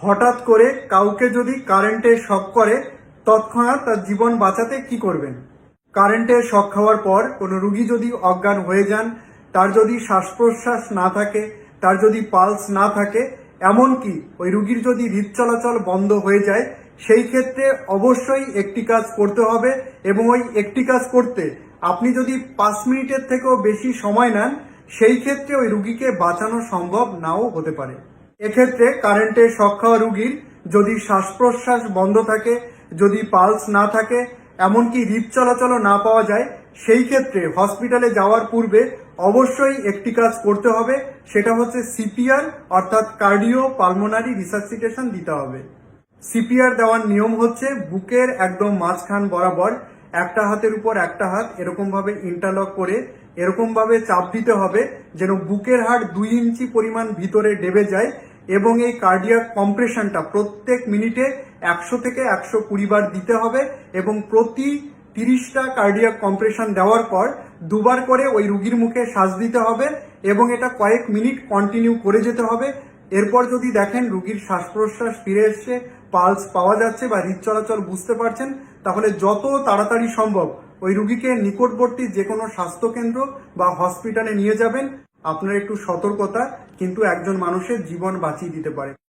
হঠাৎ করে কাউকে যদি কারেন্টে শক করে তৎক্ষণাৎ তার জীবন বাঁচাতে কি করবেন? কারেন্টে শক খাওয়ার পর কোনো রুগী যদি অজ্ঞান হয়ে যান, তার যদি শ্বাস প্রশ্বাস না থাকে, তার যদি পালস না থাকে, এমনকি ওই রুগীর যদি হৃদ চলাচল বন্ধ হয়ে যায়, সেই ক্ষেত্রে অবশ্যই একটি কাজ করতে হবে। এবং ওই একটি কাজ করতে আপনি যদি 5 মিনিটের থেকেও বেশি সময় নেন, সেই ক্ষেত্রে ওই রুগীকে বাঁচানো সম্ভব নাও হতে পারে। এক্ষেত্রে কারেন্টে শক খাওয়া রুগীর যদি শ্বাস প্রশ্বাস বন্ধ থাকে, যদি পালস না থাকে, এমনকি হৃদ চলাচলও না পাওয়া যায়, সেই ক্ষেত্রে হসপিটালে যাওয়ার পূর্বে অবশ্যই একটি কাজ করতে হবে। সেটা হচ্ছে সিপিআর অর্থাৎ কার্ডিও পালমোনারি রিসাসিটেশন দিতে হবে। সিপিআর দেওয়ার নিয়ম হচ্ছে বুকের একদম মাঝখান বরাবর একটা হাতের উপর একটা হাত এরকম ভাবে ইন্টারলক করে এরকম ভাবে চাপ দিতে হবে যেন বুকের হাড় 2 ইঞ্চি পরিমাণ ভিতরে ডেবে যায়। এবং এই কার্ডিয়াক কম্প্রেশনটা প্রত্যেক মিনিটে 100 থেকে 120 বার দিতে হবে এবং প্রতি 30টা কার্ডিয়াক কম্প্রেশন দেওয়ার পর 2 বার করে ওই রুগীর মুখে শ্বাস দিতে হবে এবং এটা কয়েক মিনিট কন্টিনিউ করে যেতে হবে। এরপর যদি দেখেন রুগীর শ্বাস প্রশ্বাস ফিরে এসছে, পালস পাওয়া যাচ্ছে বা হৃদ চলাচল বুঝতে পারছেন, তাহলে যত তাড়াতাড়ি সম্ভব ওই রুগীকে নিকটবর্তী যে কোনো স্বাস্থ্যকেন্দ্র বা হসপিটালে নিয়ে যাবেন। আপনার একটু সতর্কতা কিন্তু একজন মানুষের জীবন বাঁচিয়ে দিতে পারে।